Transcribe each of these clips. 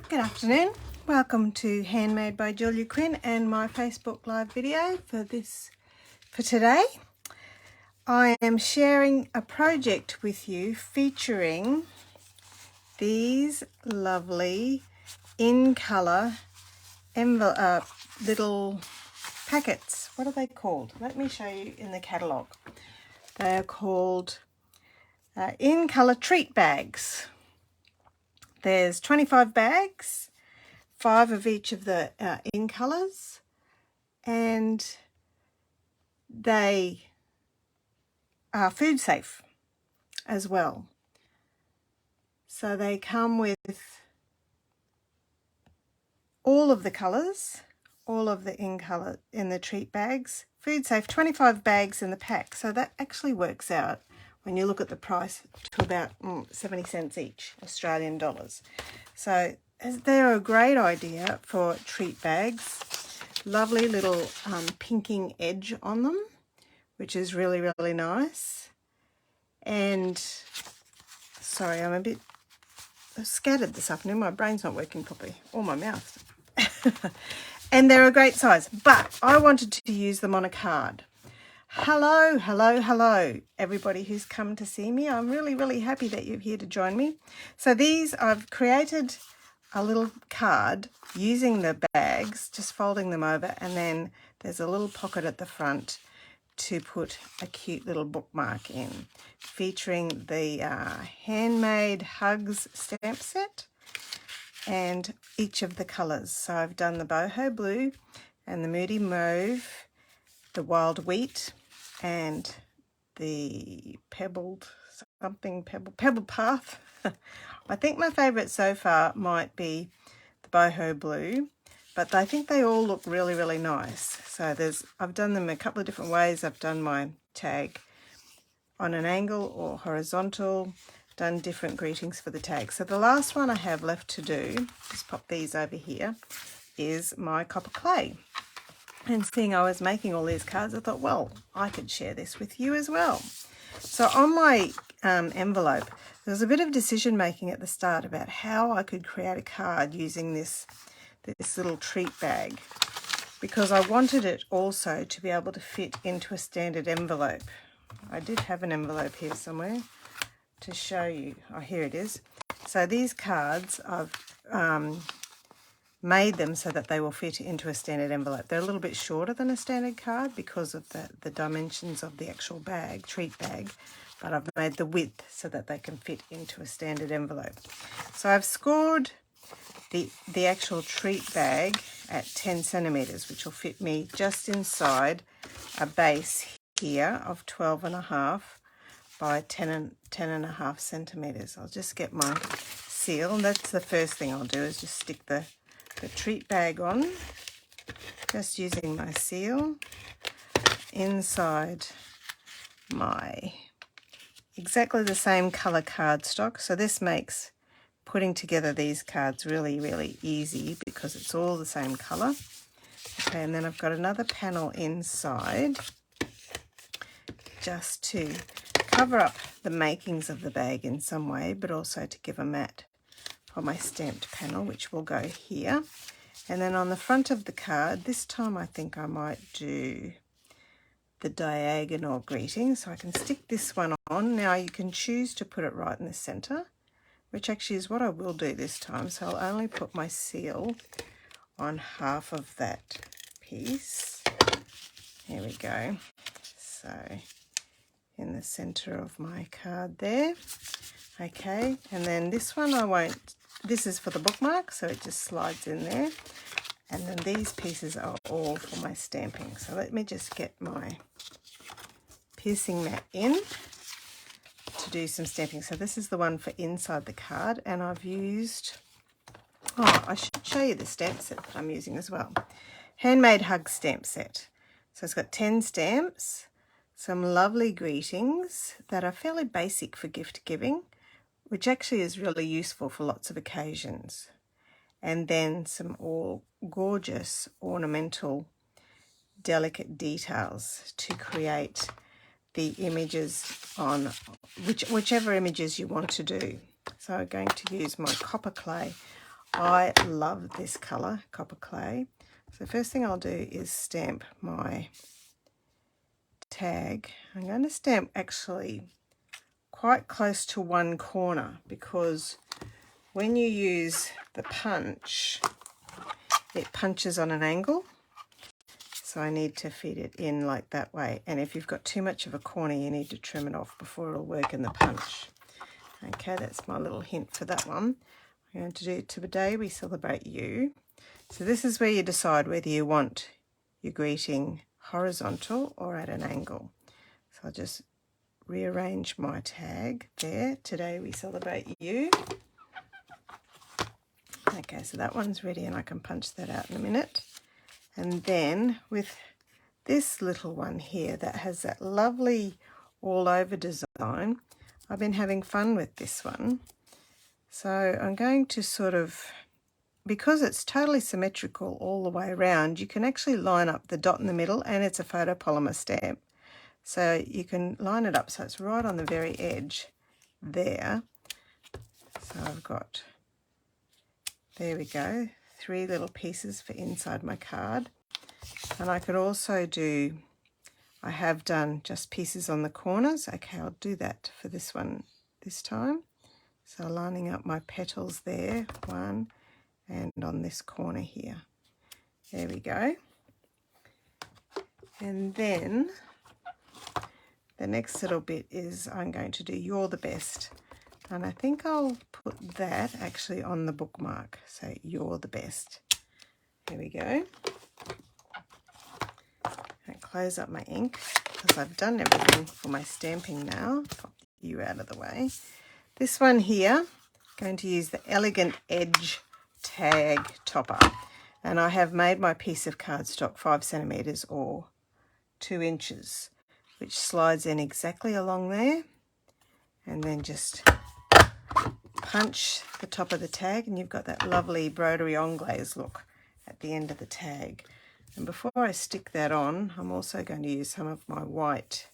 Good afternoon. Welcome to Handmade by Julia Quinn and my Facebook Live video for today. I am sharing a project with you featuring these lovely InColour little packets. What are they called? Let me show you in the catalogue. They are called InColour treat bags. There's 25 bags, 5 of each of the InColours, and they are food safe as well. So they come with all of the colours, all of the InColour in the treat bags, food safe, 25 bags in the pack. So that actually works out, when you look at the price, to about 70 cents each, Australian dollars. So they're a great idea for treat bags. Lovely little pinking edge on them, which is really, really nice. And sorry, I'm a bit scattered this afternoon. My brain's not working properly, or my mouth. And they're a great size, but I wanted to use them on a card. Hello, hello, hello, everybody who's come to see me. I'm really, really happy that you're here to join me. So these, I've created a little card using the bags, just folding them over, and then there's a little pocket at the front to put a cute little bookmark in, featuring the Handmade Hugs stamp set and each of the colours. So I've done the boho blue and the moody mauve, the wild wheat, and the pebbled path. I think my favourite so far might be the boho blue, but I think they all look really, really nice. So I've done them a couple of different ways. I've done my tag on an angle or horizontal, done different greetings for the tag. So the last one I have left to do, just pop these over here, is my copper clay. And seeing I was making all these cards, I thought, well, I could share this with you as well. So on my envelope, there was a bit of decision making at the start about how I could create a card using this little treat bag, because I wanted it also to be able to fit into a standard envelope. I did have an envelope here somewhere to show you. Oh, here it is. So these cards, I've made them so that they will fit into a standard envelope. They're a little bit shorter than a standard card because of the dimensions of the actual bag, treat bag, but I've made the width so that they can fit into a standard envelope. So I've scored the actual treat bag at 10 centimetres, which will fit me just inside a base here of 12.5 by 10.5 centimetres. I'll just get my seal, and that's the first thing I'll do, is just stick the treat bag on, just using my seal inside my exactly the same colour cardstock. So this makes putting together these cards really, really easy because it's all the same colour. Okay, and then I've got another panel inside just to cover up the makings of the bag in some way, but also to give a mat for my stamped panel, which will go here. And then on the front of the card, this time I think I might do the diagonal greeting. So I can stick this one on. Now you can choose to put it right in the centre, which actually is what I will do this time. So I'll only put my seal on half of that piece. Here we go. So in the centre of my card there. Okay, and then this one this is for the bookmark, so it just slides in there. And then these pieces are all for my stamping. So let me just get my piercing mat in to do some stamping. So this is the one for inside the card, and I've used, I should show you the stamp set that I'm using as well. Handmade Hugs stamp set. So it's got 10 stamps, some lovely greetings that are fairly basic for gift giving, which actually is really useful for lots of occasions. And then some all gorgeous ornamental delicate details to create the images on whichever images you want to do. So I'm going to use my copper clay I love this colour, copper clay. So the first thing I'll do is stamp my tag. I'm going to stamp actually quite close to one corner, because when you use the punch, it punches on an angle. So I need to feed it in like that way. And if you've got too much of a corner, you need to trim it off before it'll work in the punch. Okay, that's my little hint for that one. I'm going to do Today We Celebrate You. So this is where you decide whether you want your greeting horizontal or at an angle. So I'll just rearrange my tag there. Today We Celebrate You. Okay, so that one's ready and I can punch that out in a minute. And then with this little one here that has that lovely all over design, I've been having fun with this one. So I'm going to sort of, because it's totally symmetrical all the way around, you can actually line up the dot in the middle, and it's a photopolymer stamp. So you can line it up so it's right on the very edge there. So I've got, there we go, 3 little pieces for inside my card. And I could also do, I have done just pieces on the corners. Okay, I'll do that for this one this time. So lining up my petals there, 1, and on this corner here. There we go. And then the next little bit is I'm going to do You're the Best. And I think I'll put that actually on the bookmark. So You're the Best. There we go. And close up my ink because I've done everything for my stamping now. Pop you out of the way. This one here, I'm going to use the Elegant Edge Tag Topper. And I have made my piece of cardstock 5 centimetres or 2 inches, which slides in exactly along there. And then just punch the top of the tag and you've got that lovely broderie anglaise look at the end of the tag. And before I stick that on, I'm also going to use some of my white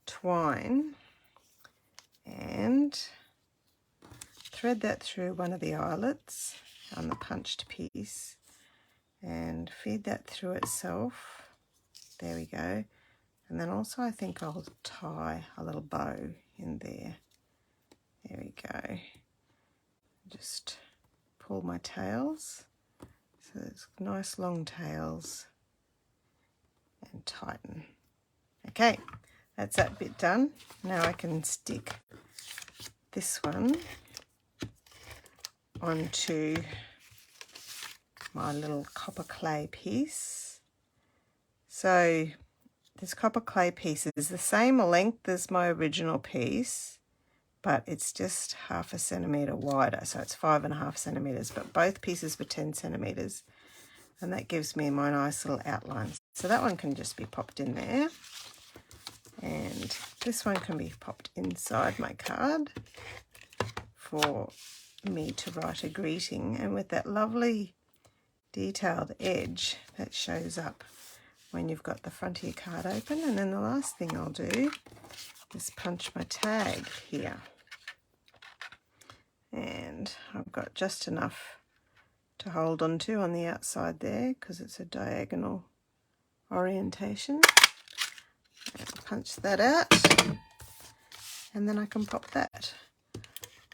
twine and thread that through one of the eyelets on the punched piece and feed that through itself. There we go. And then also I think I'll tie a little bow in there. There we go. Just pull my tails. So it's nice long tails and tighten. Okay, that's that bit done. Now I can stick this one onto my little copper clay piece. So this copper clay piece is the same length as my original piece, but it's just 1/2 centimetre wider, so it's 5.5 centimetres, but both pieces were 10 centimetres, and that gives me my nice little outline. So that one can just be popped in there, and this one can be popped inside my card for me to write a greeting, and with that lovely detailed edge that shows up when you've got the front of your card open. And then the last thing I'll do is punch my tag here. And I've got just enough to hold on to on the outside there because it's a diagonal orientation. And punch that out. And then I can pop that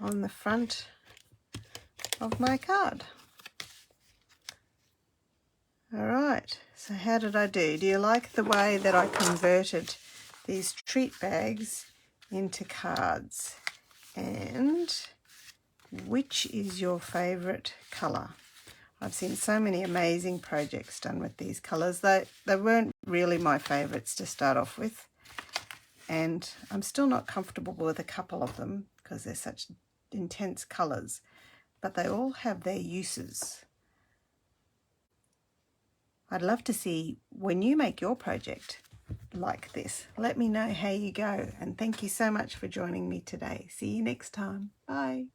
on the front of my card. All right, so how did I do? Do you like the way that I converted these treat bags into cards? And which is your favourite colour? I've seen so many amazing projects done with these colours. They weren't really my favourites to start off with, and I'm still not comfortable with a couple of them because they're such intense colours, but they all have their uses. I'd love to see when you make your project like this. Let me know how you go, and thank you so much for joining me today. See you next time. Bye.